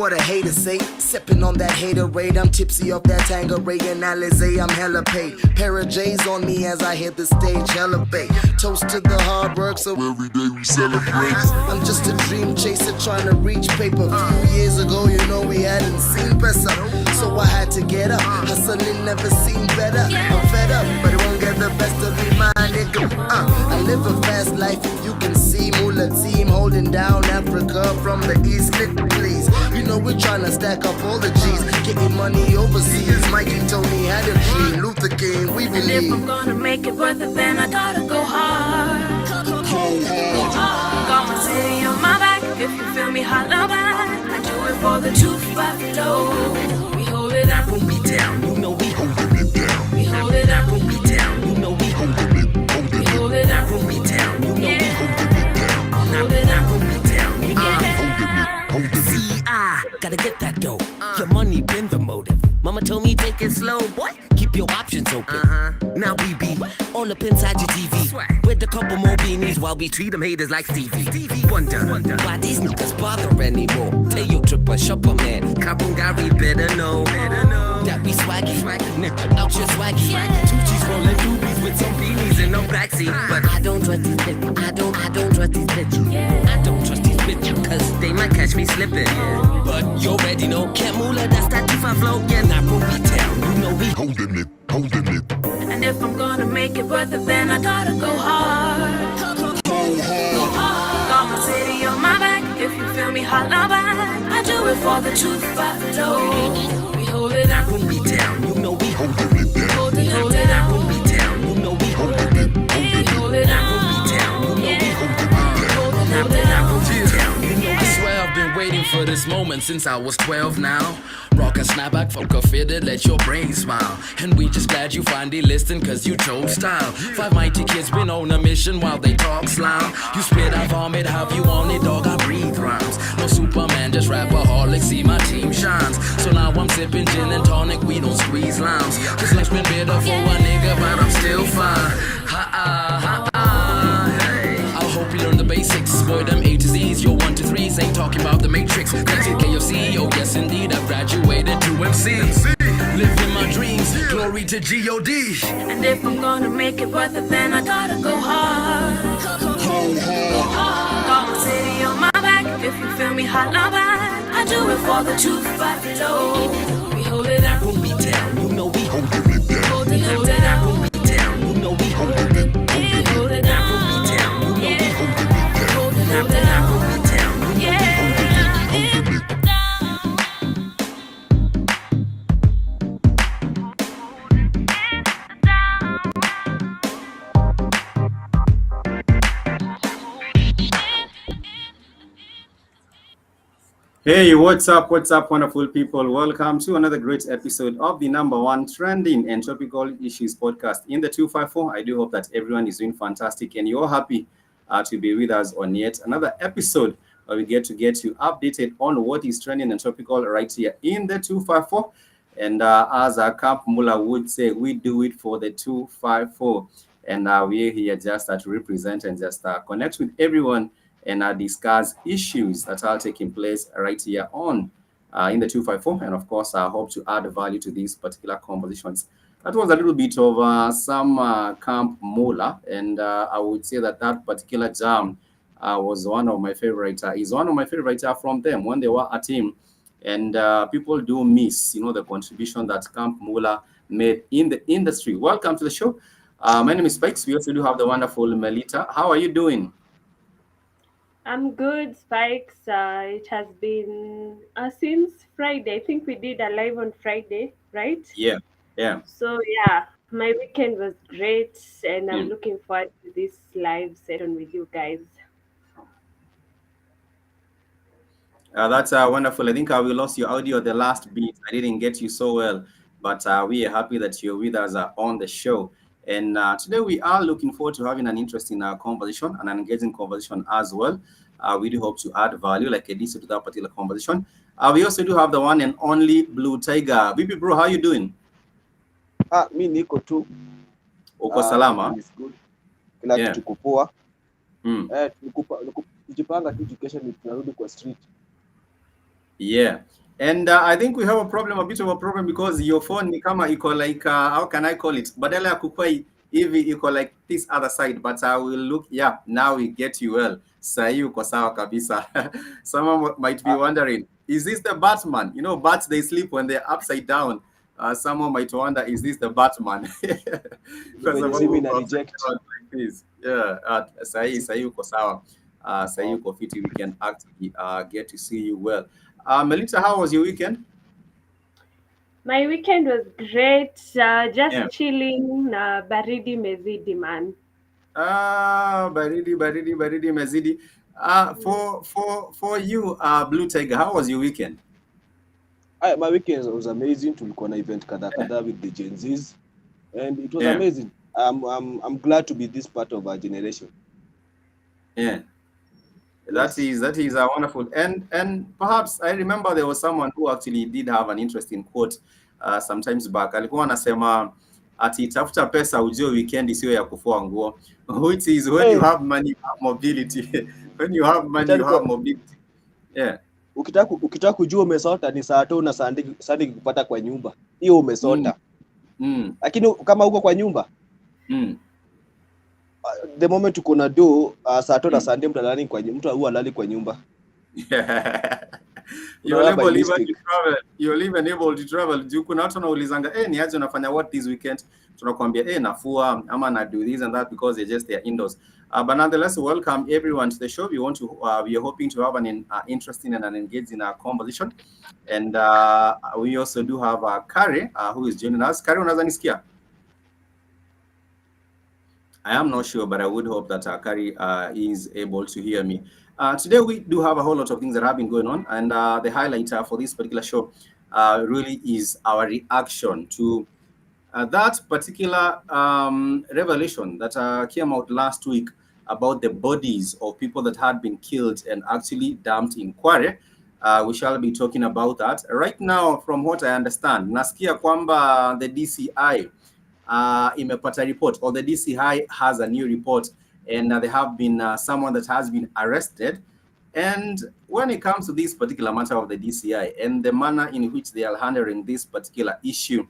what a hater say. Sipping on that haterade, I'm tipsy off that Tangeray and Alizé, I'm hella paid. Pair of J's on me as I hit the stage, hella bait. Toast to the hard work, so every day we celebrate. I'm just a dream chaser trying to reach paper. A few years ago, you know we hadn't seen Pesa, so I had to get up. Hustling never seemed better. I'm fed up, but it won't get the best of me, my nigga. I live a fast life, if you can see. Mula team holding down Africa from the east, please. You know we're trying to stack up all the G's, getting money overseas. Mikey Tony had a dream, Luther King, we believe. And if I'm gonna make it worth it, then I gotta go hard. Go hard. Got my city on my back. If you feel me, holla back. I do it for the 2-5 flow. We hold it up when we down. You know we holding it down. We hold it up when we down. You know we holding it. We hold it up when we down. You know we holding it down. Hold it up when we down. You know we holding it. See, I gotta get that dough. Your money been the motive. Mama told me take it slow, boy. Keep your options open. Now we be all up inside your TV with a couple more beanies while we treat them haters like Stevie Wonder. Why these niggas bother anymore? Tell your tripper, shopper man, Kapungari better know that we swaggy, nigga out your swaggy. Two G's rolling doobies with some beanies in no backseat. But I don't trust these bitches. I don't trust these bitches. I don't trust these bitches cause they might catch me slipping. But you already know, can't moolah, that's that 2-5 flow. Yeah, now we down, you know we holding it. And if I'm gonna make it worth it, then I gotta go hard. Go hard. Got my city on my back. If you feel me, holla back. I do it for the 2-5 flow. We hold it up when we down. You know we holding it down. Hold it up when we down. You know we holding it. Hold it up when we down. You know we holding it down. Hold it up when we down. I swear I've been waiting for this moment since I was 12 now. Rock a snapback, fuck a fitted, let your brain smile. And we just glad you finally listened cause you chose style. 5 mighty kids been on a mission while they talk slime. You spit, I vomit, have you on it, dog, I breathe rhymes. No Superman, just rapaholic, see my team shines. So now I'm sipping gin and tonic, we don't squeeze limes. This life's been bitter for a nigga, but I'm still fine. I hope you learn the basics. Boy, them A to Z's, your 1 to 3s ain't talking about the Matrix. That's it, KFC, oh yes indeed, I've graduated to MC. Living my dreams, glory to G.O.D. And if I'm gonna make it worth it, then I gotta go hard. Go hard. Got my city on my back. If you feel me, holla back. I do it for the 2-5 flow. We hold it up when we down. You know we holding it down. Hold it up when we down. You know we holding it. Hold it up when we down. You know we holding it. Hold it up when we down. You know we holding it. Hey, what's up, wonderful people? Welcome to another great episode of the #1 trending and topical issues podcast in the 254. I do hope that everyone is doing fantastic and you're happy to be with us on yet another episode where we get you updated on what is trending and topical right here in the 254. And as Camp Mula would say, we do it for the 254. And we're here just to represent and just connect with everyone and discuss issues that are taking place right here on in the 254. And of course, I hope to add value to these particular conversations. That was a little bit of some Camp Mula, and I would say that particular jam was one of my favorite. Is one of my favorite from them when they were a team, and people do miss, the contribution that Camp Mula made in the industry. Welcome to the show. My name is Spikes. We also do have the wonderful Melita. How are you doing? I'm good, Spikes. It has been since Friday. I think we did a live on Friday, right? Yeah. So yeah, my weekend was great, and I'm looking forward to this live session with you guys. That's wonderful. I think we lost your audio the last bit. I didn't get you so well, but we are happy that you're with us on the show. And today we are looking forward to having an interesting conversation, and an engaging conversation as well. We do hope to add value like a to that particular conversation. We also do have the one and only Blue Tiger. Bibi bro, how you doing? Mi niko tu. Uko salama? It's good. Kila kitu kupoa. Tukijipanga tu kesho ni tunarudi kwa street. Yeah. And I think we have a bit of a problem because your phone ni kama iko like, how can I call it? Badala ya kukua hivi iko like this other side, but I will look, yeah, now we get you well. Sahi uko sawa kabisa. Someone might be wondering, is this the Batman? You know, bats, they sleep when they're upside down. Someone might wonder, is this the Batman? Kwa sababu uko upside down like this. Yeah, sahi uko sawa. Sahi uko fiti, we can actually get to see you well. Melita, how was your weekend? My weekend was great. Just Yeah. chilling na baridi mezidi man. Baridi mezidi. For you, Blue Tiger, how was your weekend? My weekend was amazing. Tulikuwa na event kadha with the Gen Zs, and it was Yeah. amazing. I'm glad to be this part of our generation. Yeah. Yes. That is a wonderful, and perhaps I remember there was someone who actually did have an interesting quote sometimes back. Alikuwa anasema ati tafuta pesa ujue weekend isiyo ya kufua nguo, which is when you have money you have mobility. When you have money you have mobility. Yeah. Ukitaka kujua umesota ni saa tu na sandi kupata kwa nyumba. Hiyo umesota. Lakini kama uko kwa nyumba the moment uko na do saa tu na sandi mtalani kwa nyumba, mtu huwa halali kwa nyumba. You're even able to travel. Juu kuna watu wanaulizanga, ni aje unafanya what this weekend? Tunakwambia, nafua ama na do this and that because they're indoors. But nonetheless, welcome everyone to the show. We are hoping to have an interesting and an engaging conversation. And we also do have Kari, who is joining us. Kari, unaweza nisikia? I am not sure, but I would hope that Kari is able to hear me. Today we do have a whole lot of things that have been going on, and the highlight for this particular show really is our reaction to that particular revelation that came out last week about the bodies of people that had been killed and actually dumped in Kware. We shall be talking about that. Right now, from what I understand, nasikia kwamba the DCI imepata report, or the DCI has a new report, and there have been someone that has been arrested. And when it comes to this particular matter of the DCI and the manner in which they are handling this particular issue,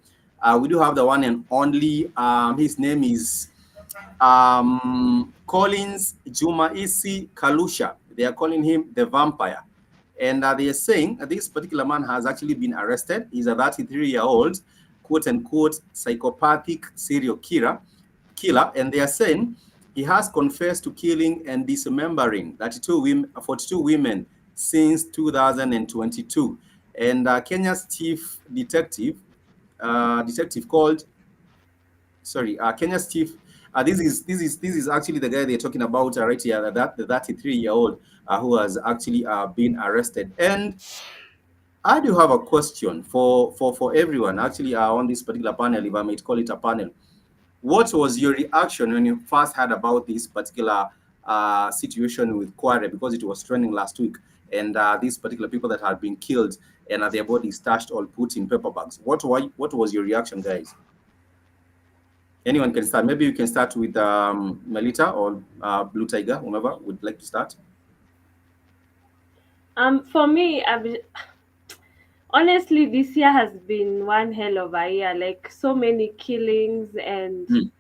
we do have the one and only, his name is Collins Jumaisi Kalusha. They are calling him the vampire. And they are saying this particular man has actually been arrested. He's a 33-year-old, quote-unquote, psychopathic serial killer. And they are saying he has confessed to killing and dismembering 42 women since 2022. And Kenya's chief detective, Kenya's chief. This is actually the guy they're talking about right here. The 33-year-old who has actually been arrested. And I do have a question for everyone actually on this particular panel, if I might call it a panel. What was your reaction when you first heard about this particular situation with Kware, because it was trending last week, and these particular people that had been killed and their bodies stashed or put in paper bags? What was your reaction, guys? Anyone can start. Maybe you can start with Melita or Blue Tiger, whomever would like to start. For me, honestly, this year has been one hell of a year. Like, so many killings, and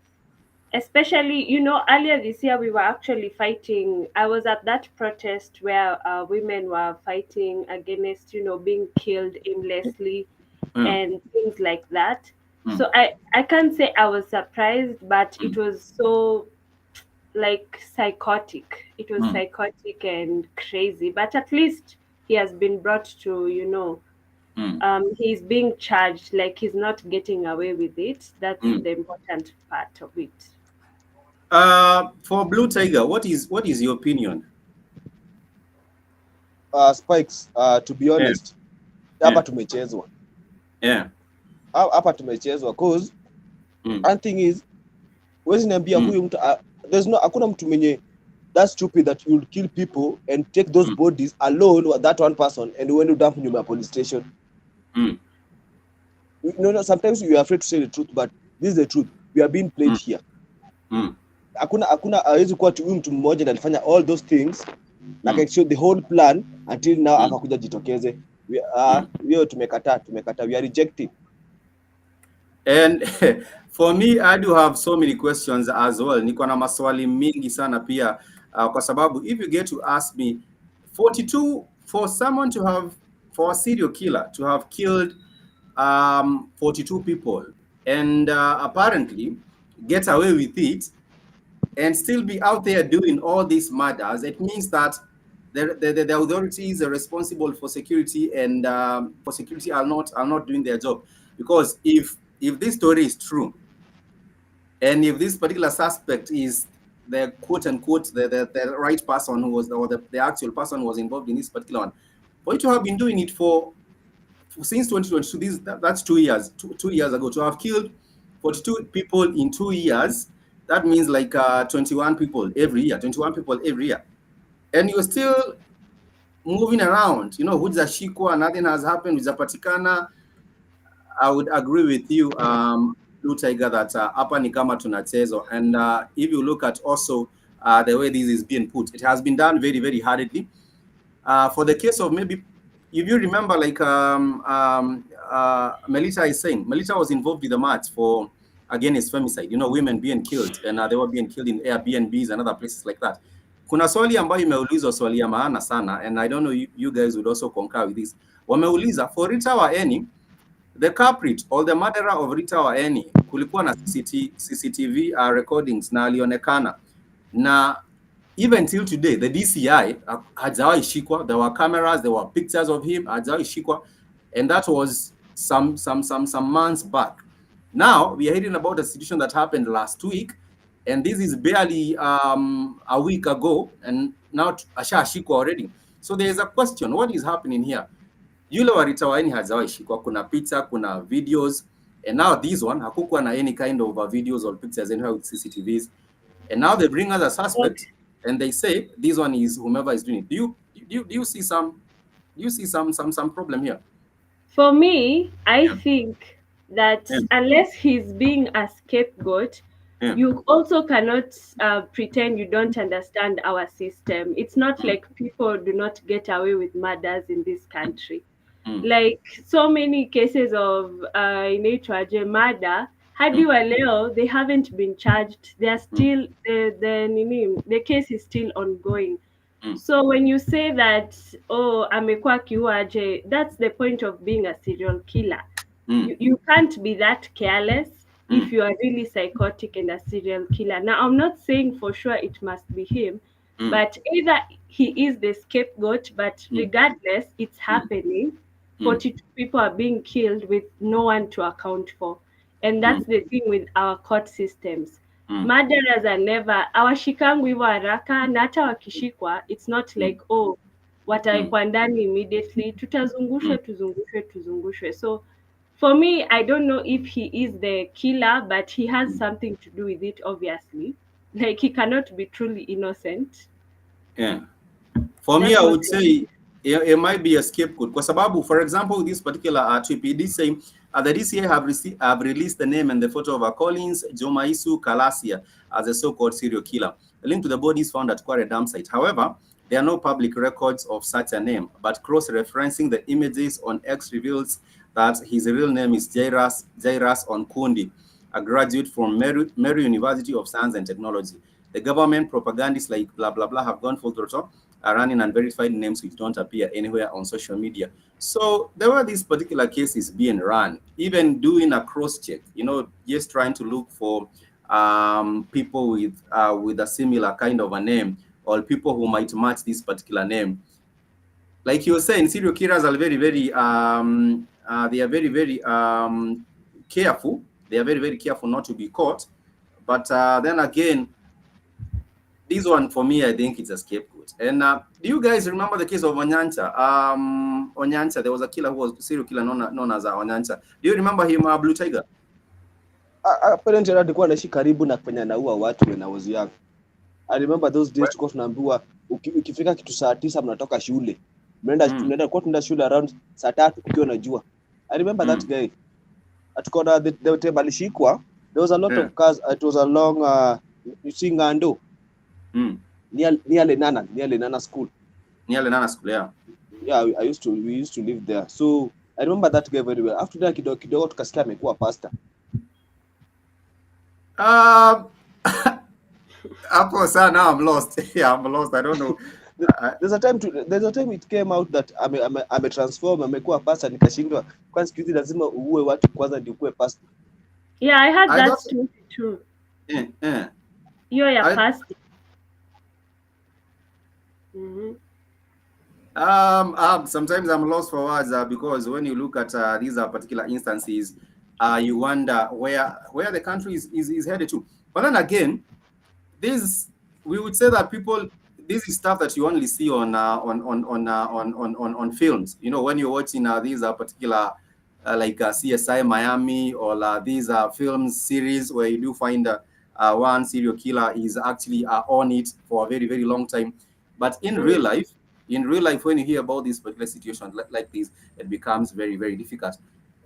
especially, earlier this year we were actually fighting. I was at that protest where women were fighting against, being killed aimlessly and things like that. So I can't say I was surprised, but it was so like psychotic. It was psychotic and crazy. But at least he has been brought to, he's being charged. Like, he's not getting away with it. That's the important part of it. For Blue Tiger, what is your opinion? Spikes, to be honest, hapa tumechezwa. Yeah. Hapa tumechezwa cause one thing is, wezi niambia huyu mtu hakuna mtu mwenye that stupid that you'll kill people and take those bodies alone with that one person and when you dump in your police station. Sometimes we are afraid to say the truth, but this is the truth. We are being played here. Hakuna hawezi kuwa huyu mtu mmoja alifanya all those things like I showed the whole plan until now akakuja jitokeze hiyo tumekataa, we are rejecting. And for me, I do have so many questions as well. Niko na maswali mingi sana pia kwa sababu if you get to ask me 42 for someone to have, for a serial killer to have killed 42 people and apparently get away with it and still be out there doing all these murders, it means that the authorities are responsible for security and for security are not doing their job. Because if this story is true, and if this particular suspect is the quote unquote the right person who was, or the actual person who was involved in this particular one, for you to have been doing it for since 2022, that's 2 years, 2 years ago, to have killed 42 people in 2 years, that means like 21 people every year, and you're still moving around, you know, hujashikwa, nothing has happened, hujapatikana. I would agree with you, Blue Tiger, that hapa ni kama tunachezo. And if you look at also the way this is being put, it has been done very, very hurriedly. For the case of, maybe, if you remember, like Melita is saying, Melita was involved with the march for against femicide, you know, women being killed, and they were being killed in Airbnbs and other places like that. Kuna swali ambayo imeulizwa, swali ya maana sana, and I don't know you guys would also concur with this. Wameuliza, for Rita Waeni, the culprit or the murderer of Rita Waeni, kulikuwa na CCTV recordings na alionekana, na even till today the DCI hajawahi shikwa. There were cameras, there were pictures of him, hajawahi shikwa, and that was some months back. Now we are hearing about a situation that happened last week, and this is barely a week ago, and now ashashikwa already. So there is a question, what is happening here? Yule wa Rita Waeni hajawahi shikwa, kuna picture, kuna videos, and now this one hakukuwa na any kind of videos or pictures anywhere with CCTVs, and now they bring us a suspect and they say this one is whomever is doing it. Do you see some problem here? For me, I think that unless he's being a scapegoat, you also cannot pretend you don't understand our system. It's not like people do not get away with murders in this country. Like so many cases of inaitwaje murder, hadi wa leo they haven't been charged. They are still the case is still ongoing. So when you say that, oh, amekuwa akiuaje, that's the point of being a serial killer. You can't be that careless if you are really psychotic and a serial killer. Now, I'm not saying for sure it must be him, but either he is the scapegoat, but regardless, it's happening. 42 people are being killed with no one to account for. And that's the thing with our court systems. Murderers are never, awashikangwi hivyo haraka, na hata wakishikwa, it's not like, oh, watawekwa ndani immediately, tuzungushwe. So for me, I don't know if he is the killer, but he has something to do with it, obviously. Like, he cannot be truly innocent. Yeah. For me, I would say it might be a scapegoat. Kwa sababu, for example, this particular trip, it is saying the DCA have released the name and the photo of Collins Jomaisu Kalasia as a so-called serial killer. A link to the bodies found at Kware dam site. However, there are no public records of such a name, but cross-referencing the images on X reveals that his real name is Jairus Onkundi, a graduate from Meru University of Science and Technology. The government propagandists like blah, blah, blah have gone full throttle, are running unverified names which don't appear anywhere on social media. So there were these particular cases being run, even doing a cross-check, you know, just trying to look for people with a similar kind of a name, or people who might match this particular name. Like you were saying, serial killers are very, very, they are very, very careful. They are very, very careful not to be caught. But then again, this one, for me, I think it's a scapegoat. And do you guys remember the case of Onyancha? Onyancha, there was a killer who was a serial killer known as Onyancha. Do you remember him, Blue Tiger? Apparently, alikuwa anaishi karibu na kwenye anaua watu when I was young. I remember those days tulikuwa tunaambiwa ukifika kitu saa 9 mnatoka shule. Tunaenda kwa shule around saa 3 ukiwa unajua. I remember that guy. Atukona the table alishikwa. There was a lot of cars. It was along you see Ngando. Near Lenana school. Near Lenana school, yeah. yeah, we used to live there. So I remember that guy very well. After that kidogo kidogo tukasikia amekuwa pastor. Um, Hapo sana, now I'm lost. Yeah, I'm lost. I don't know. There's a time it came out that ame transform amekuwa pastor, nikashindwa kwa siku hizi lazima uue watu kwanza ndio ukuwe pastor. Yeah, I heard I that don't. story too. Eh. You're a I pastor. Mm-hmm. Sometimes I'm lost for words because when you look at these particular instances, you wonder where the country is headed to. But then again, this we would say that people, this is stuff that you only see on films. You know, when you're watching these particular like CSI Miami or these films series where you do find one serial killer is actually on it for a very very long time. But in real life, when you hear about this particular situation like this, it becomes very very difficult.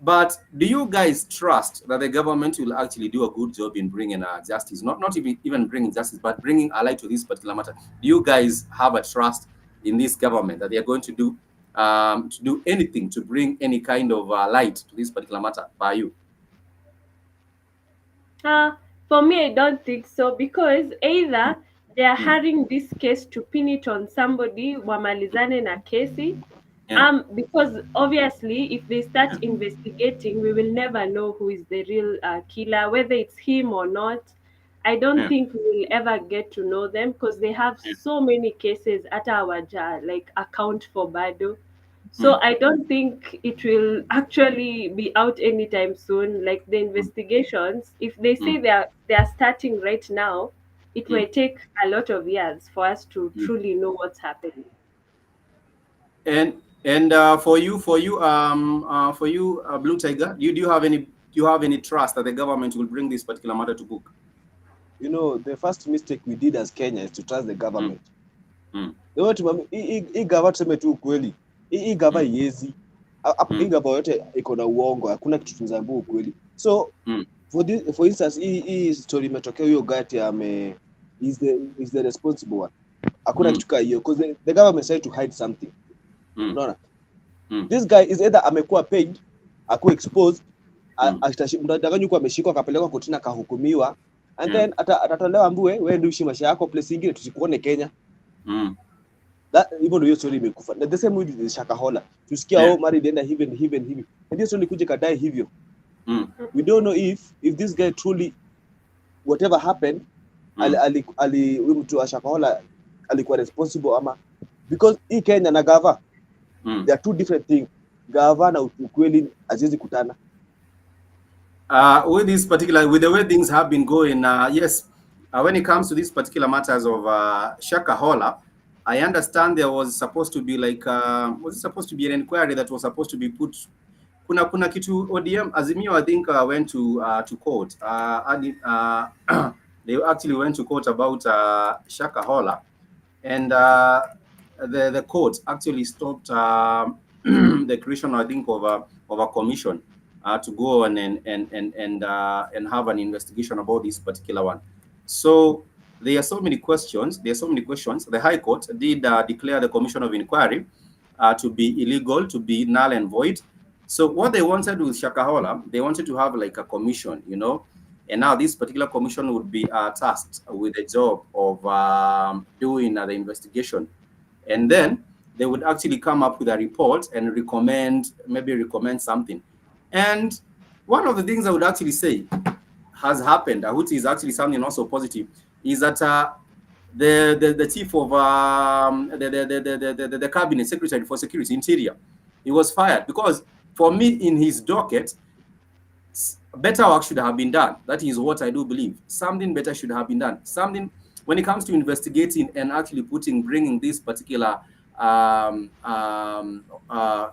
But do you guys trust that the government will actually do a good job in bringing justice? Not even bringing justice, but bringing a light to this particular matter. Do you guys have a trust in this government that they are going to do anything to bring any kind of light to this particular matter by you? For me, I don't think so because either they are hurrying this case to pin it on somebody, wamalizane na kesi. Yeah. Because obviously, if they start investigating, we will never know who is the real killer, whether it's him or not. I don't Yeah. think we will ever get to know them because they have so many cases at our like account for Bado. So I don't think it will actually be out anytime soon. Like the investigations, if they say they are starting right now, it might take a lot of years for us to truly know what's happening. And for you, Blue Tiger, do you have any trust that the government will bring this particular matter to book? You know, the first mistake we did as Kenya is to trust the government. Hii gava tuseme tu ukweli. Hii gava yezi. Hii gava yote iko na uongo, hakuna kitu tunazambua ukweli. So for instance, hii story imetokea huyo gati is the responsible one. Hakuna kitu kama hiyo because the government tried to hide something. Unaona? This guy is either amekuwa paid, aku exposed, mtadanganywa kwa ameshikwa akapelekwa kotini akahukumiwa, and then atatolewa mbue wewe ndio uishi maisha yako place nyingine tusikuone Kenya. That even though story imekufa. The same way with Shakahola. Tusikia married enda hivi. And this only kuje kadai hivyo. We don't know if this guy truly whatever happened ali mtu wa Shakahola alikuwa responsible ama because hii Kenya na gava they are two different things. Gava na ukweli haziwezi kutana. With the way things have been going, yes, when it comes to these particular matters of Shakahola, I understand there was supposed to be like was it supposed to be an inquiry that was supposed to be put. Kuna kitu ODM Azimio I think went to court. They actually went to court about Shakahola, and the court actually stopped the creation, I think, of a commission to go on and have an investigation about this particular one. So there are so many questions. The High Court did declare the commission of inquiry to be illegal, to be null and void. So what they wanted with Shakahola, they wanted to have like a commission, you know, and now this particular commission would be tasked with the job of doing the investigation, and then they would actually come up with a report and recommend something. And one of the things I would actually say has happened, which is actually something also positive, is that the chief of the cabinet secretary for security interior, he was fired because for me in his docket, better work should have been done. That is what I do believe. Something better should have been done. Something when it comes to investigating and actually bringing these particular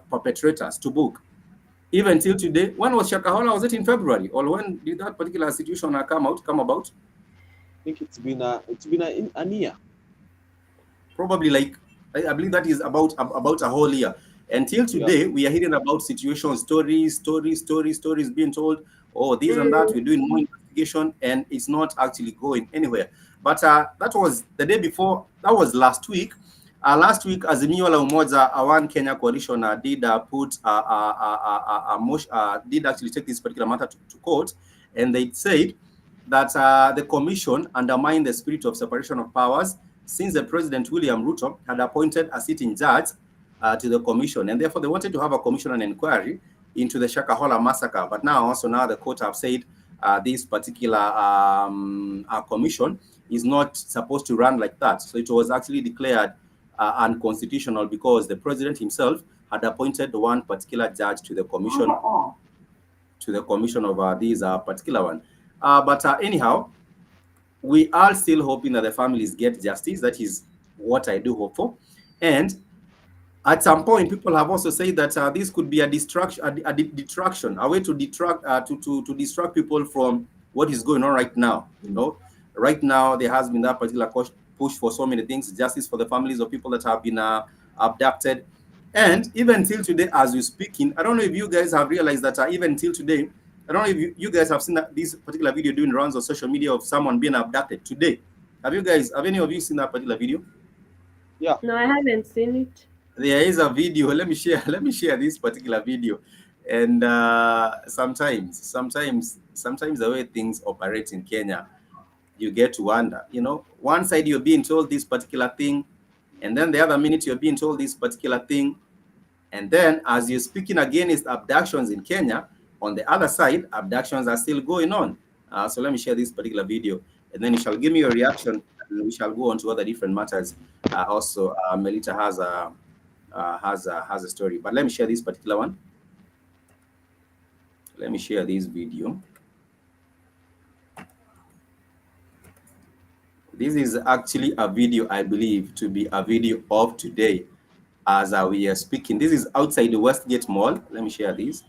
perpetrators to book. Even till today, when was Shakahola? Was it in February, or when did that particular situation come about? I think it's been a year. Probably like I believe that is about a whole year. Until today, we are hearing about situations, stories being told. Oh, this and that. We're doing more investigation, and it's not actually going anywhere. But that was the day before. That was last week. Last week, Azimio la Umoja, One Kenya coalition did put a motion, did actually take this particular matter to court, and they said that the commission undermined the spirit of separation of powers since the President William Ruto had appointed a sitting judge to the commission, and therefore they wanted to have a commission and inquiry into the Shakahola massacre. But now the court have said this particular commission is not supposed to run like that. So it was actually declared unconstitutional because the president himself had appointed one particular judge to the commission of these particular one. But anyhow, we are still hoping that the families get justice. That is what I do hope for. And at some point, people have also said that this could be a distraction, a way to detract, to distract people from what is going on right now. You know, right now there has been that particular push for so many things, justice for the families of people that have been abducted. And even till today, as we're speaking, I don't know if you guys have realized that even till today, I don't know if you guys have seen this particular video doing rounds on social media of someone being abducted today. Have any of you seen that particular video? Yeah. No, I haven't seen it. There is a video. Let me share this particular video. And sometimes the way things operate in Kenya, you get to wonder, you know, one side you're being told this particular thing, and then the other minute you're being told this particular thing, and then as you're speaking against abductions in Kenya, on the other side, abductions are still going on. So let me share this particular video, and then you shall give me your reaction, and we shall go on to other different matters. Also, Melita has a story, but let me share this particular one. Let me share this video. This is actually a video I believe to be a video of today as we are speaking. This is outside the Westgate Mall. Let me share this.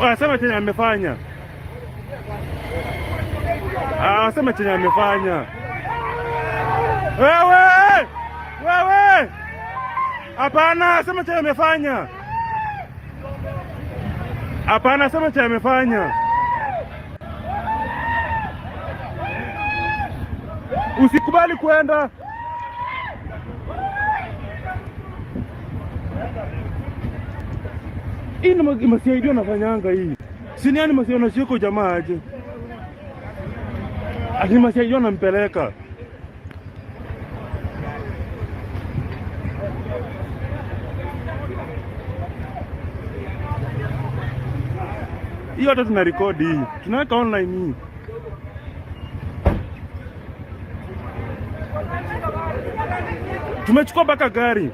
Asema chenye amefanya. Asema chenye amefanya. Wewe! Hapana, asema chenye amefanya. Hapana, asema chenye amefanya. Usikubali kwenda. Hii ni masaidio nafanyanga hii. Sini yani masaidio na shiko jamaa aje. Ati masaidio nampeleka. Hiyo hata tuna record hii. Tunaweka online hii. Tumechukua baka gari.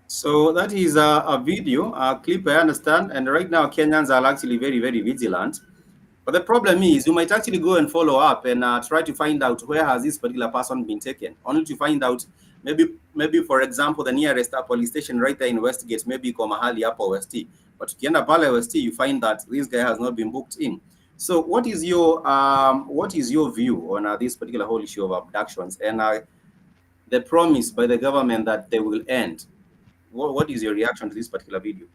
So that is a video, a clip, I understand. And right now, Kenyans are actually very, very vigilant. But the problem is, you might actually go and follow up and try to find out where has this particular person been taken, only to find out maybe for example, the nearest police station right there in Westgate, maybe Komahali Upper West. But ukienda pale West, you find that this guy has not been booked in. So what is your view on this particular whole issue of abductions and the promise by the government that they will end? What is your reaction to this particular video?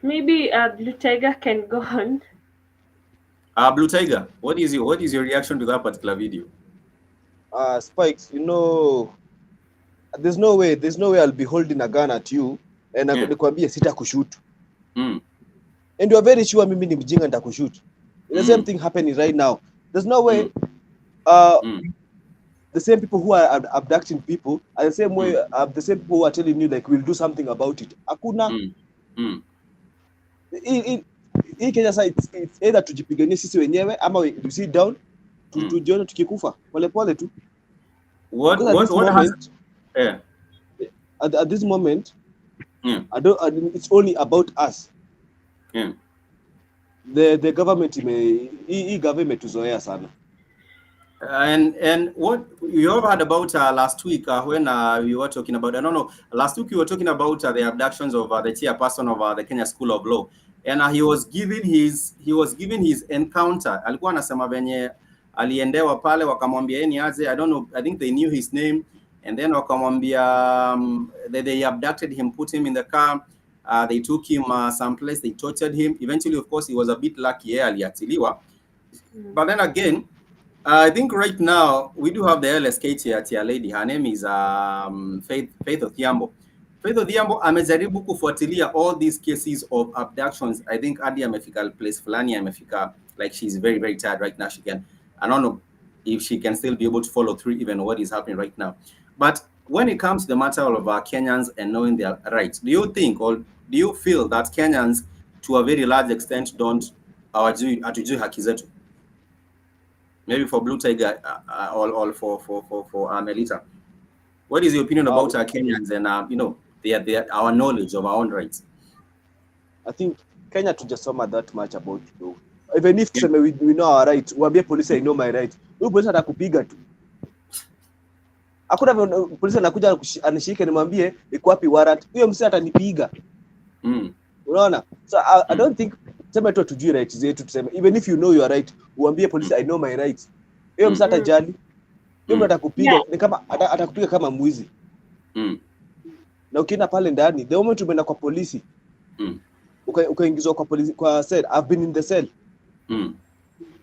Maybe Blue Tiger can go on. Blue Tiger, what is your reaction to that particular video? Spikes, you know, there's no way I'll be holding a gun at you and I'm nikwambia sitakushoot. And you are very sure mimi ni mjinga nitakushoot. The same thing happening right now. There's no way the same people who are abducting people are the same way the same people who are telling you like we'll do something about it. Hakuna. Hii Kenya sasa it's either tujipiganie sisi wenyewe ama we sit down tujione tukikufa pole tu. At this moment it's only about us. The government government tuzoea sana. And what you have heard about last week when we were talking about, I don't know, last week we were talking about the abductions of the chairperson of the Kenya School of Law. and he was given his encounter. Alikuwa anasema venye aliendewa pale, wakamwambia yeye ni aje, I don't know, I think they knew his name, and then wakamwambia they abducted him, put him in the car, they took him someplace, they tortured him. Eventually, of course, he was a bit lucky, yeye aliachiliwa. But then again, I think right now we do have the LSK tia lady. Her name is Faith Odhiambo. Faith Odhiambo amejaribu kufuatilia all these cases of abductions. I think hadi amefika place fulani, amefika, like, she's very, very tired right now. I don't know if she can still be able to follow through even what is happening right now. But when it comes to the matter of Kenyans and knowing their rights, do you think, or do you feel that Kenyans to a very large extent don't hatujui haki zetu? Maybe for Blue Tiger or for Melita. What is your opinion about Kenyans and you know, our knowledge of our own rights? I think Kenya tujasoma that much about it though. Even if we know our rights, uambie police I know my rights. Huyo police atakupiga tu. Hakuna police anakuja anishike nimwambie iko wapi warrant. Huyo msee atanipiga. Unaona? So I don't think sema tu tujui rights zetu, tuseme even if you know your right, uambie police I know my rights. Huyo msee atajali. Huyo atakupiga, ni kama atakupiga kama mwizi. Na ukienda pale ndani, the moment umeenda kwa polisi, ukaingizwa kwa polisi, kwa cell, I've been in the cell.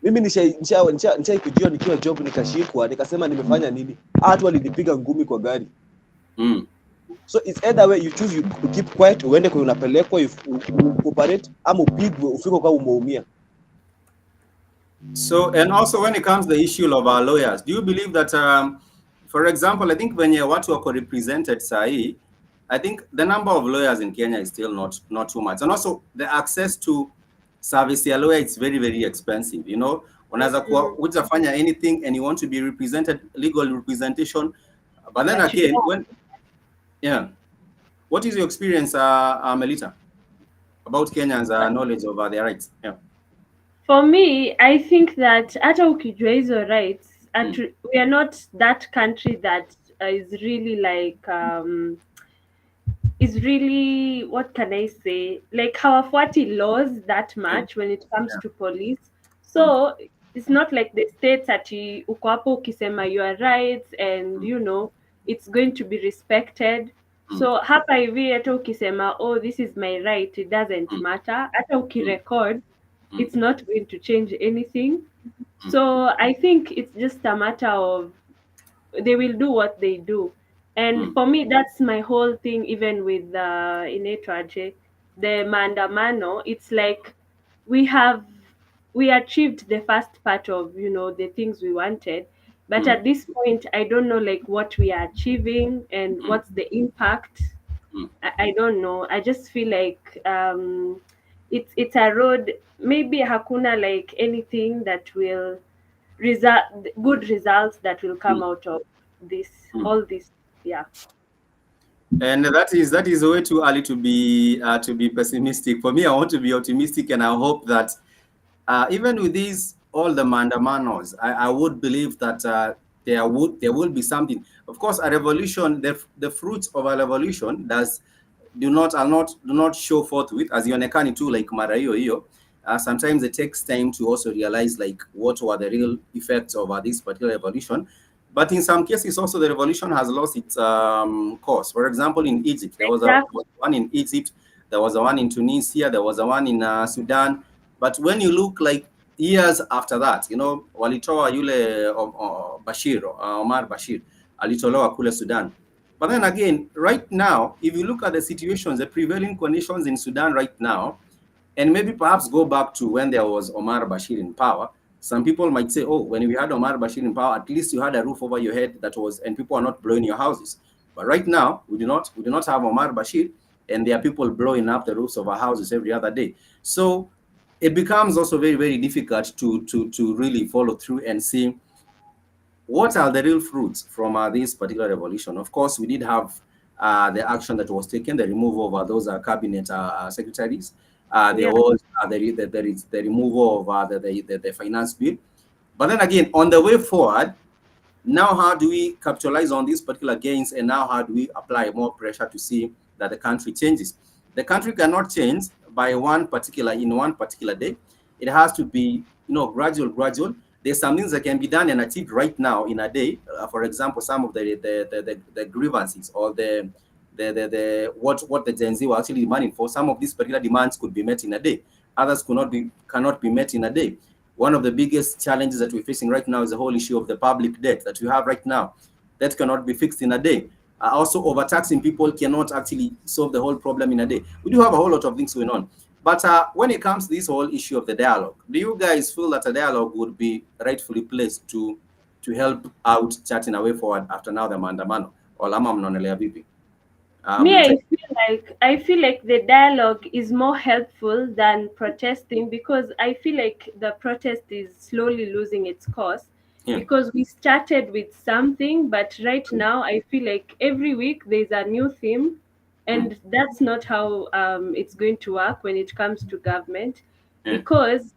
Mimi nisha kujua nikiwa job, nikashikwa, nikasema nimefanya nini? Watu walinipiga ngumi kwa gari. So it's either way you choose, you keep quiet, uende kwa unapelekwa, you cooperate, ama upigwe ufike kwa umeumia. So, and also when it comes to the issue of our lawyers, do you believe that, for example, I think when watu wako represented sahi, I think the number of lawyers in Kenya is still not too much. And also the access to service ya lawyer, it's very, very expensive. You know, unaweza kuwa utafanya anything and you want to be represented, legal representation. But then again, what is your experience, Melita, about Kenyans' knowledge of their rights? Yeah. For me, I think that hata ukijua hizo rights, we are not that country that is really like is really, what can I say, like hawafuati laws that much when it comes to police. So it's not like the states ati uko hapo ukisema your rights and you know it's going to be respected. So hapa hivi hata ukisema oh this is my right, it doesn't matter. Hata ukirecord, it's not going to change anything. So I think it's just a matter of they will do what they do. And for me, that's my whole thing, even with the maandamano. It's like we achieved the first part of, you know, the things we wanted. But at this point, I don't know like what we are achieving and what's the impact. I don't know. I just feel like it's a road. Maybe hakuna like anything that will good results that will come out of this, all this. Yeah. And that is way too early to be pessimistic. For me, I want to be optimistic, and I hope that even with these all the mandamanos, I would believe that there will be something. Of course, a revolution, the fruits of a revolution do not show forthwith as ionekani too, like mara hiyo. Sometimes it takes time to also realize like what were the real effects of this particular revolution. But in some cases, also the revolution has lost its course. For example, in Egypt, there was one in Egypt, there was a one in Tunisia, there was a one in Sudan. But when you look like years after that, you know, walitoa yule Omar Bashir, alitolewa kule Sudan. But then again, right now, if you look at the situations, the prevailing conditions in Sudan right now, and maybe perhaps go back to when there was Omar Bashir in power, some people might say, oh, when we had Omar Bashir in power, at least you had a roof over your head and people are not blowing your houses. But right now, we do not have Omar Bashir, and there are people blowing up the roofs of our houses every other day. So it becomes also very, very difficult to really follow through and see what are the real fruits from this particular revolution. Of course, we did have the action that was taken, the removal of those cabinet secretaries. There was the removal of the finance bill. But then again, on the way forward, now how do we capitalize on these particular gains, and now how do we apply more pressure to see that the country changes? The country cannot change by one particular day. It has to be, gradual. There's some things that can be done and achieved right now in a day. For example, some of the grievances or the what the Gen Z were actually demanding for. Some of these particular demands could be met in a day. Others cannot be met in a day. One of the biggest challenges that we're facing right now is the whole issue of the public debt that we have right now. That cannot be fixed in a day. Also, overtaxing people cannot actually solve the whole problem in a day. We do have a whole lot of things going on. But when it comes to this whole issue of the dialogue, do you guys feel that a dialogue would be rightfully placed to help out chatting a way forward after now the maandamano? Or lama mnaonelea vipi? Me, I feel like the dialogue is more helpful than protesting, because I feel like the protest is slowly losing its course. Yeah. Because we started with something, but right now I feel like every week there's a new theme, and that's not how it's going to work when it comes to government. Yeah. Because,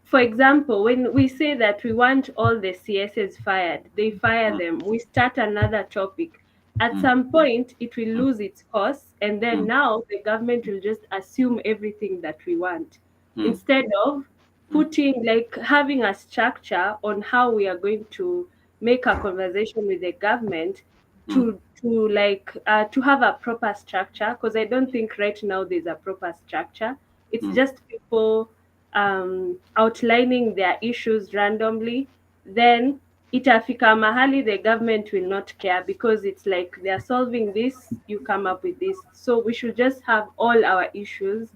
for example, when we say that we want all the CSs fired, they fire them. We start another topic. At some point, it will lose its course, and then now the government will just assume everything that we want, instead of putting, like, having a structure on how we are going to make a conversation with the government, to have a proper structure. Because I don't think right now there's a proper structure. It's just people outlining their issues randomly. Then itafika mahali the government will not care, because it's like they're solving this, you come up with this. So we should just have all our issues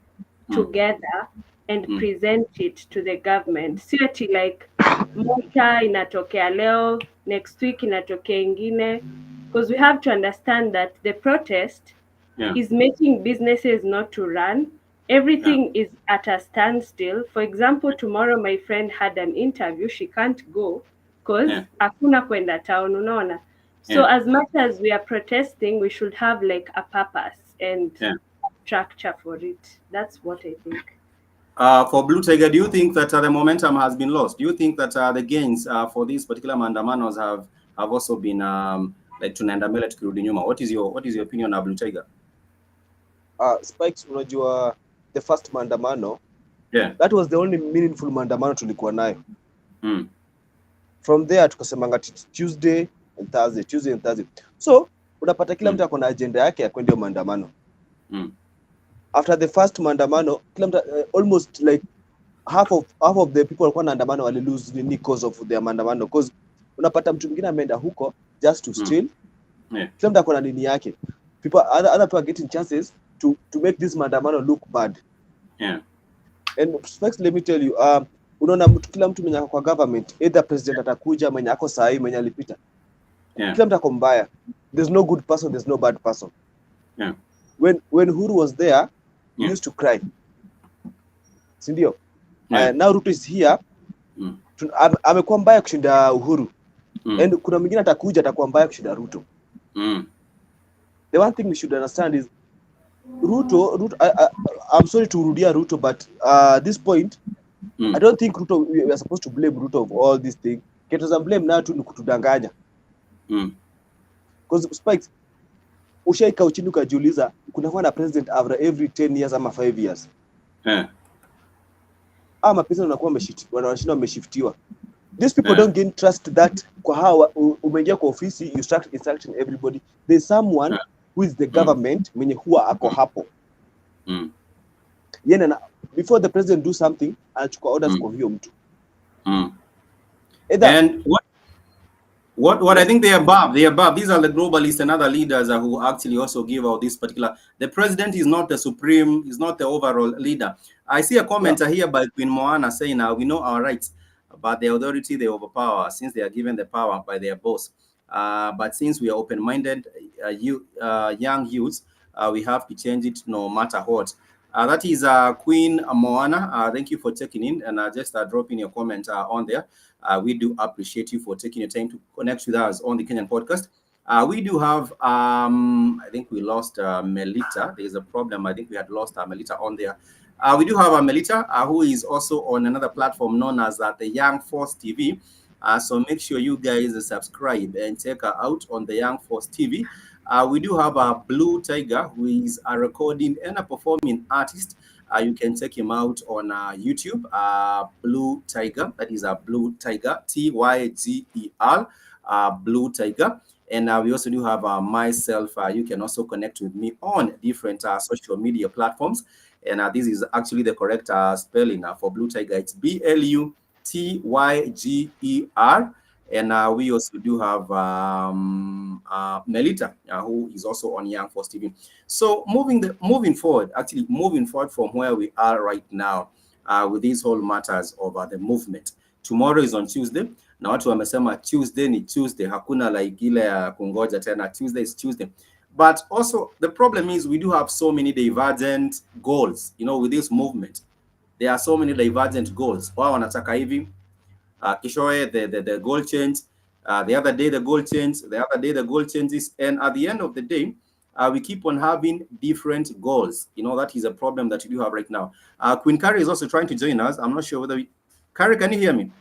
together and present it to the government. Si ati like moja inatokea leo, next week inatokea ingine, because we have to understand that the protest is making businesses not to run. Everything is at a standstill. For example, tomorrow my friend had an interview, she can't go because hakuna kwenda town, unaona. So as much as we are protesting, we should have like a purpose and structure for it. That's what I think. For Blue Tiger, do you think that the momentum has been lost? Do you think that the gains for these particular mandamanos have also been like tunaenda mbele tukirudi nyuma? What is your opinion on Blue Tiger? Spikes, unajua the first maandamano, that was the only meaningful maandamano tulikuwa nayo. From there tukasemanga Tuesday and Thursday. So unapata kila mtu akona agenda yake ya kwenda maandamano. After the first maandamano, kila mtu almost like half of the people walikuwa naandamano wali lose the cause of their maandamano, because unapata mtu mwingine ameenda huko just to steal. Kila mtu akona nini yake. Other people are getting chances to make this maandamano look bad. And next, let me tell you, unaona kila mtu mwenye kwa government, either president atakuja, mwenye ako sahi, mwenye alipita. Kila mtu ako mbaya. There's no good person, there's no bad person. When Uhuru was there, he used to cry. Sindio? Now Ruto is here. Amekuwa mbaya kushinda Uhuru. And kuna mwingine atakuja atakuwa mbaya kushinda Ruto. The one thing we should understand is Ruto, I'm sorry to rudia Ruto, but this point, I don't think Ruto, we are supposed to blame Ruto of all these things. Keto blame na tu ni kutudanganya. Because Spikes, ushaika uchini ukajiuliza kunakuwa na president every 10 years ama 5 years. Ama president wanakuwa wameshiftiwa. These people don't gain trust that kwa hawa umeingia kwa ofisi, you start instructing everybody. There's someone who is the government mwenye huwa ako hapo. Yena before the president do something, anachukua orders kwa hiyo mtu. And what I think they are above. These are the globalists and other leaders who actually also give out this particular. The president is not the supreme, is not the overall leader. I see a comment here by Queen Moana saying, we know our rights, but the authority they overpower since they are given the power by their boss. But since we are open-minded, young youths, we have to change it no matter what. That is Queen Moana. Thank you for checking in, and just dropping your comment on there. We do appreciate you for taking your time to connect with us on the Kenyan podcast. We do have, I think we lost Melita. There is a problem. I think we had lost Melita on there. We do have Melita, who is also on another platform known as the Young Force TV. So make sure you guys subscribe and check her out on the Young Force TV. We do have a Blue Tiger, who is a recording and a performing artist. You can check him out on YouTube. Blue Tiger, that is a Blue Tiger, Tyger, Blue Tiger. And we also do have myself. You can also connect with me on different social media platforms. And this is actually the correct spelling for Blue Tiger. It's Blutyger. And we also do have Melita, who is also on Young Force TV. So moving forward from where we are right now, with these whole matters of the movement. Tomorrow is on Tuesday. Na watu wamesema Tuesday ni Tuesday, hakuna like ile ya kungoja tena. Tuesday is Tuesday. But also the problem is we do have so many divergent goals, with this movement. There are so many divergent goals. Wao wanataka hivi, kishoe the goal change, the other day the goal change, the other day the goal changes, and at the end of the day, we keep on having different goals. That is a problem that we do have right now. Queen Carrie is also trying to join us. I'm not sure whether Carrie, can you hear me?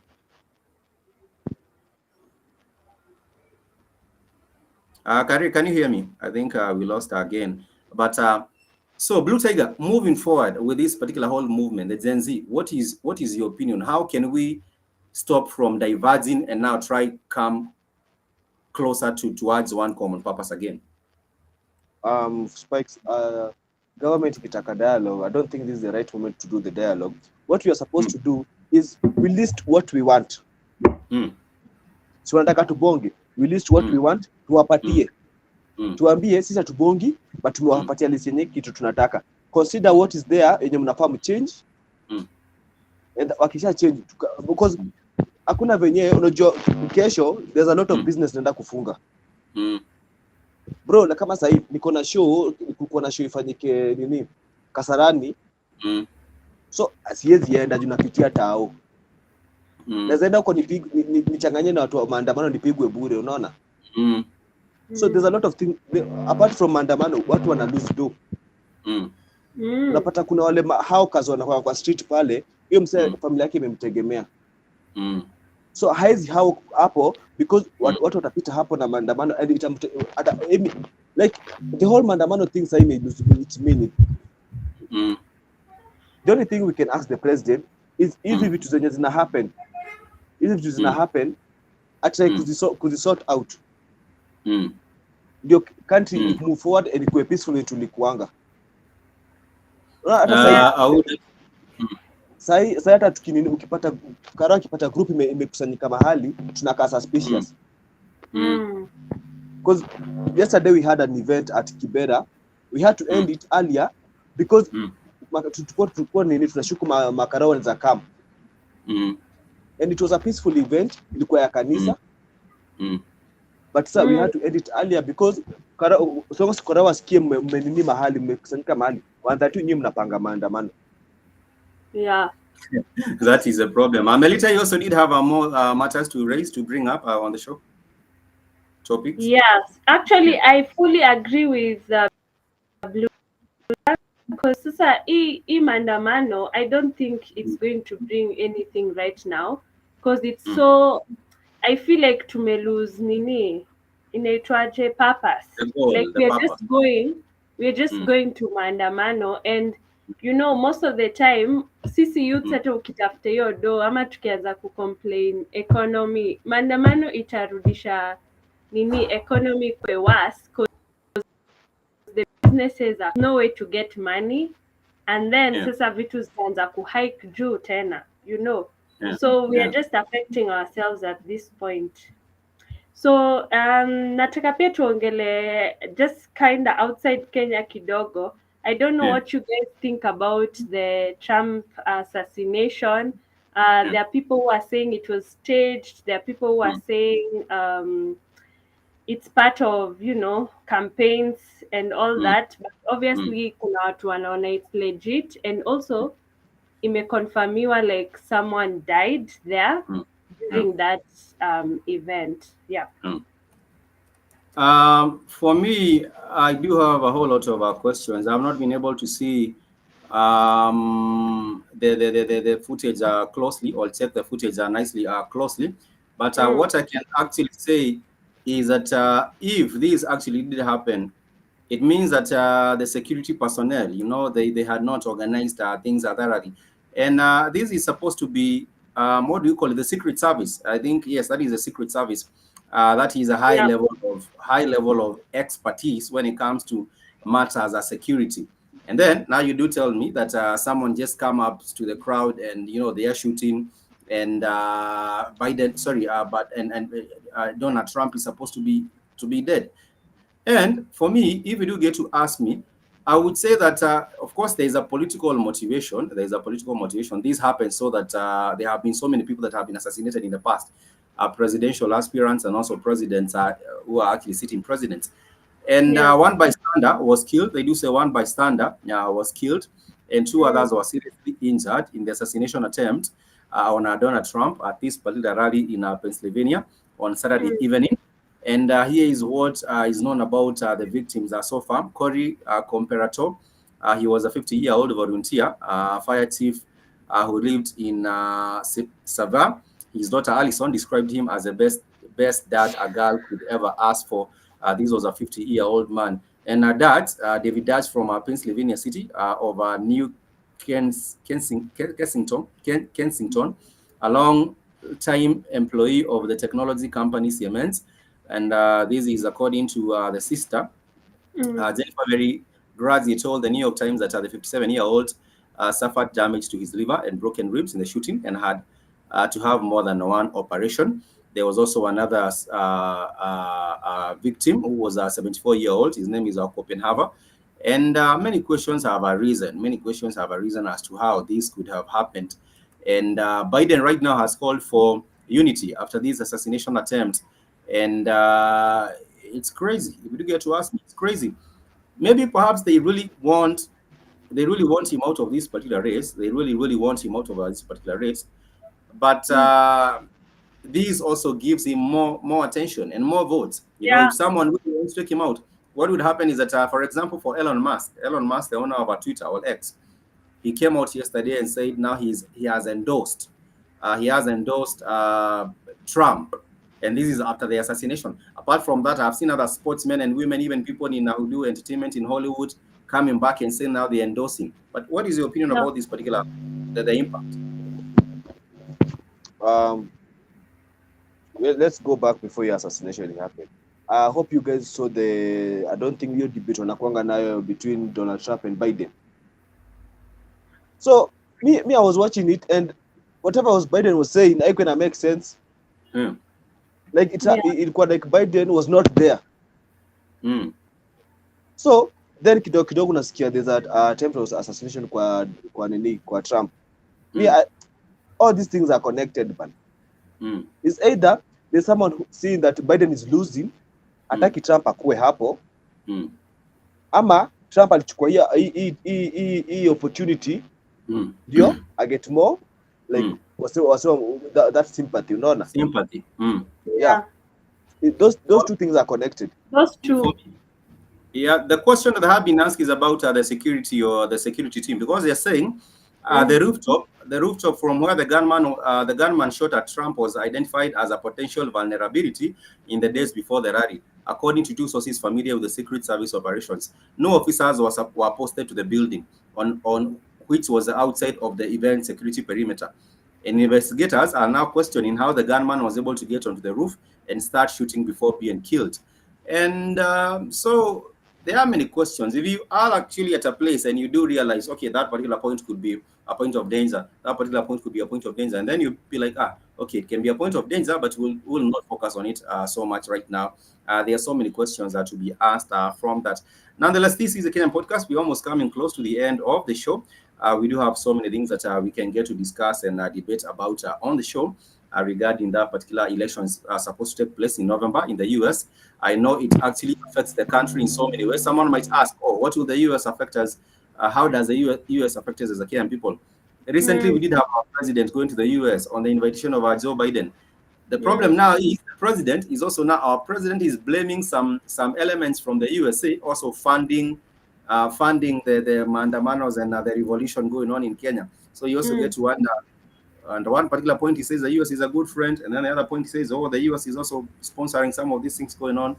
Carrie, can you hear me? I think we lost her again. But so Blue Tiger, moving forward with this particular whole movement, the Gen Z, what is your opinion? How can we stop from diverging and now try come closer towards one common purpose again? Spikes, government kitaka dialogue. I don't think this is the right moment to do the dialogue. What we are supposed to do is we list what we want. So nataka tubonge, we list what we want, tuwapatie. Tuambie sisi tubongi, but tumewapatia list yenye kitu tunataka. Consider what is there yenye mnafahamu change. And wakisha change because hakuna venye unajua kesho there's a lot of business naenda kufunga. Bro, na kama sasa hivi niko na show ifanyike nini Kasarani. So siwezi enda juu napitia tao. Naweza enda huko nichanganye na watu wa maandamano nipigwe bure, unaona? So there's a lot of things apart from maandamano, watu wana lose do. Unapata kuna wale hawkers wanakuwa kwa street pale, hiyo msee familia yake imemtegemea. So haizi hapo because watu watapita hapo na maandamano and like the whole maandamano thing say it mean. The only thing we can ask the president is hizi vitu zenye zina happen. Hizi vitu zina happen actually kuzisort out. Ndio country move forward and ikuwe peaceful tulikuanga. Sasa hata tukinini ukipata group imekusanyika mahali tunakaa suspicious. Because yesterday we had an event at Kibera. We had to end it earlier because tulikuwa nini tunashuku makarao wanaweza come. And it was a peaceful event, ilikuwa ya kanisa. But sir, we had to end it earlier because karao wasikie mmenini mahali mmekusanyika mahali. Wanataka tu nyinyi mnapanga maandamano. Yeah. That is a problem. Melita, you also need have more matters to raise to bring up on the show topics. Yes, actually, I fully agree with Blue, because sasa hii maandamano, I don't think it's going to bring anything right now because it's so. I feel like tume lose nini inaitwaje purpose. Like we're just going to maandamano and most of the time sisi youth hata ukitafuta hiyo do ama tukianza kucomplain economy, maandamano itarudisha nini economy kwa worse because the businesses are no way to get money and then sasa vitu zitaanza kuhike juu tena so we are just affecting ourselves at this point. So nataka pia tuongele just kind of outside Kenya kidogo. I don't know what you guys think about the Trump assassination. There are people who are saying it was staged. There are people who are saying it's part of, campaigns and all that. But obviously, kuna watu wanaona it's legit. And also, imeconfirmiwa like someone died there during that event. Yeah. For me, I do have a whole lot of questions. I've not been able to see the footage closely or check the footage nicely closely. But what I can actually say is that if this actually did happen, it means that the security personnel, they had not organized things thoroughly. And this is supposed to be, what do you call it? The Secret Service. I think, yes, that is the Secret Service. That is a Yeah. high level of expertise when it comes to matters of security. And then now you do tell me that someone just come up to the crowd and they are shooting, and Biden, sorry, but and Donald Trump is supposed to be dead. And for me, if you do get to ask me, I would say that, of course, there is a political motivation. There is a political motivation. This happens so that there have been so many people that have been assassinated in the past, presidential aspirants and also presidents who are actually sitting presidents. And Yeah. one bystander was killed. They do say one bystander was killed, and two others were seriously injured in the assassination attempt on Donald Trump at this particular rally in Pennsylvania on Saturday evening. And here is what is known about the victims so far. Corey Comperator, he was a 50-year-old volunteer, fire chief who lived in Savannah. His daughter Allison described him as the best dad a girl could ever ask for. This was a 50-year-old man. And her dad, David Dutch from Pennsylvania City of New Kensington, a long-time employee of the technology company Siemens. And this is according to the sister, Jennifer Mary Grazzi, told the New York Times that the 57-year-old suffered damage to his liver and broken ribs in the shooting and had to have more than one operation. There was also another victim who was a 74-year-old. His name is Copenhagen. And many questions have arisen. Many questions have arisen as to how this could have happened. And Biden right now has called for unity after these assassination attempts. And it's crazy. If you get to ask me, it's crazy. Maybe perhaps they really want him out of this particular race. They really want him out of this particular race. But this also gives him more attention and more votes. If someone really wants to take him out, what would happen is that, for example, for Elon Musk, the owner of Twitter or X, he came out yesterday and said now he has endorsed Trump, and this is after the assassination. Apart from that, I've seen other sportsmen and women, even people who do entertainment in Hollywood, coming back and saying now they're endorsing. But what is your opinion about this particular the impact? Well, let's go back before your assassination happened. I hope you guys saw I don't think your debate on Akwanga nayo between Donald Trump and Biden. So me, I was watching it, and whatever Biden was saying, I can make sense. Like it quite like Biden was not there. So then kidogo nasikia there's that attempt of assassination kwa Trump. All these things are connected, man. It's either there's someone seeing that Biden is losing, ataki Trump akue hapo, ama Trump alichukua hii opportunity, ndio I get more like that sympathy, unaona? Sympathy. Yeah. Those two things are connected. Those two. Yeah, the question that have been asked is about the security or the security team, because they're saying the rooftop from where the gunman shot at Trump was identified as a potential vulnerability in the days before the rally, according to two sources familiar with the Secret Service operations. No officers were posted to the building, on which was outside of the event security perimeter. And investigators are now questioning how the gunman was able to get onto the roof and start shooting before being killed. And so there are many questions. If you are actually at a place and you do realize, okay, that particular point could be a point of danger, that particular point could be a point of danger, and then you be like, okay, it can be a point of danger, but we'll not focus on it so much right now. There are so many questions that to be asked from that. Nonetheless, this is a Kenyan podcast. We're almost coming close to the end of the show. We do have so many things that we can get to discuss and debate about on the show regarding that particular elections supposed to take place in November in the US. I know it actually affects the country in so many ways. Someone might ask, what will the US affect us? How does the US affect us as a Kenyan people? Recently, we did have our president going to the US on the invitation of Joe Biden. The problem now is the president is also now, our president is blaming some elements from the USA also funding the mandamanos and the revolution going on in Kenya. So you also get to wonder, and one particular point he says the US is a good friend, and then the other point he says, oh, the US is also sponsoring some of these things going on,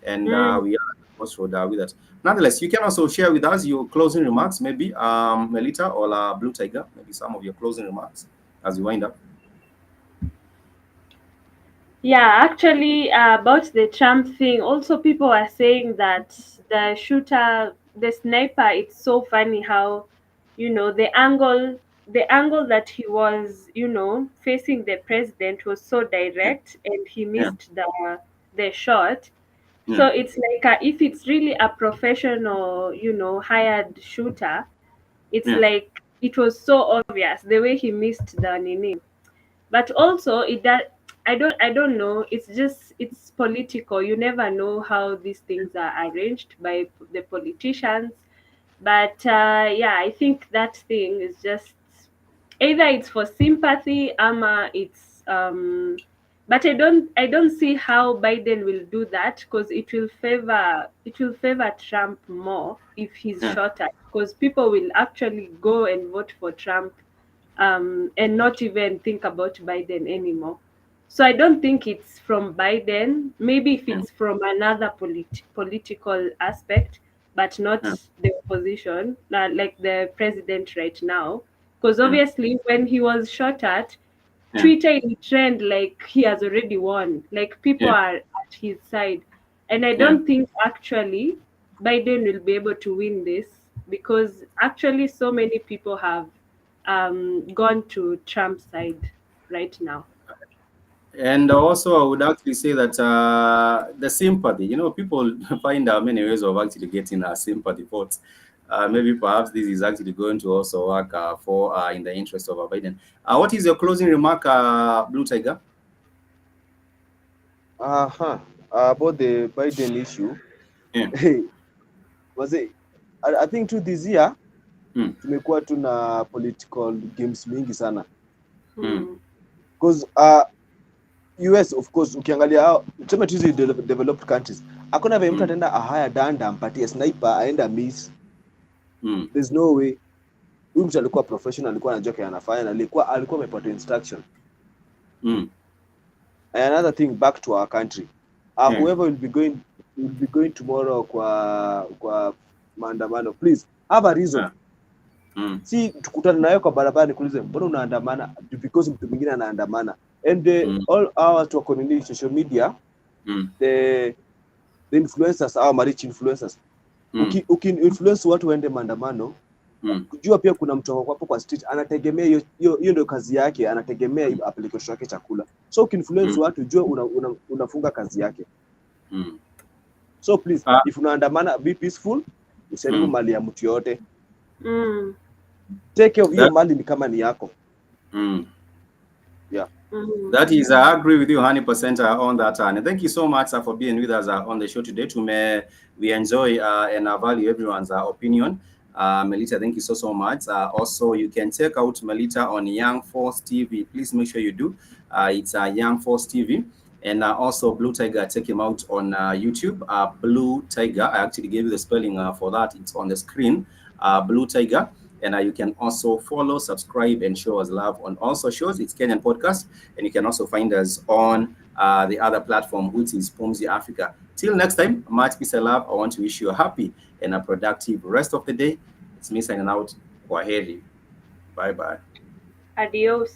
and we are also with that. Nonetheless, you can also share with us your closing remarks, maybe Melita or Blue Tiger, maybe some of your closing remarks as we wind up. Yeah, actually, about the Trump thing, also people are saying that the shooter, the sniper, it's so funny how, the angle that he was, facing the president was so direct, and he Yeah. missed the shot. Yeah. So it's like if it's really a professional, hired shooter, it's Yeah. like it was so obvious the way he missed the nini. But also it that I don't know, it's political. You never know how these things are arranged by the politicians. But yeah, I think that thing is just either it's for sympathy, ama it's but I don't see how Biden will do that, because it will favor Trump more if he's Yeah. shorter, because people will actually go and vote for Trump, and not even think about Biden anymore. So I don't think it's from Biden. Maybe if Yeah. it's from another political aspect, but not Yeah. the opposition, like the president right now. Because Yeah. obviously, when he was shot at, Yeah. Twitter in trend like he has already won. Like people Yeah. are at his side, and I Yeah. don't think actually Biden will be able to win this, because actually so many people have gone to Trump's side right now. And also, I would actually say that the sympathy, people find many ways of actually getting sympathy votes. Maybe perhaps this is actually going to also work for in the interest of Biden. What is your closing remark, Blue Tiger? About the Biden issue. Yeah. Was it? I think to this year Mm. tumekuwa tuna political games mingi sana, Hmm. because US of course ukiangalia tuseme tu hizi developed countries, hakuna vile mtu ataenda ahaya danda ampatie sniper aenda miss. There's no way. Huyu mtu alikuwa professional, alikuwa anajua kile anafanya, na alikuwa amepata instruction. And another thing, back to our country, whoever will be going tomorrow kwa maandamano, please have a reason. Si tukutana nayo kwa barabara nikuulize mbona unaandamana, because mtu mwingine anaandamana. And all our to community social media, the influencers, our rich influencers, influence watu waende maandamano, kujua pia kuna mtu hapo kwa street anategemea hiyo ndio kazi yake, anategemea application yake chakula. So influence watu, jua unafunga kazi yake. So please, if unaandamana, be peaceful, usiharibu mali ya mtu yote. Take care of your mali ni kama ni yako. Yeah. That is, I agree with you 100% on that. And thank you so much for being with us on the show today. We enjoy and value everyone's opinion. Melita, thank you so much. Also, you can check out Melita on Young Force TV. Please make sure you do. It's Young Force TV. And also Blue Tiger, check him out on YouTube. Blue Tiger, I actually gave you the spelling for that. It's on the screen. Blue Tiger. And you can also follow, subscribe, and show us love on all socials. It's Kenyan Podcast. And you can also find us on the other platform, which is Pomzi Africa. Till next time, much peace and love. I want to wish you a happy and a productive rest of the day. It's me signing out. Kwaheri. Bye-bye. Adios.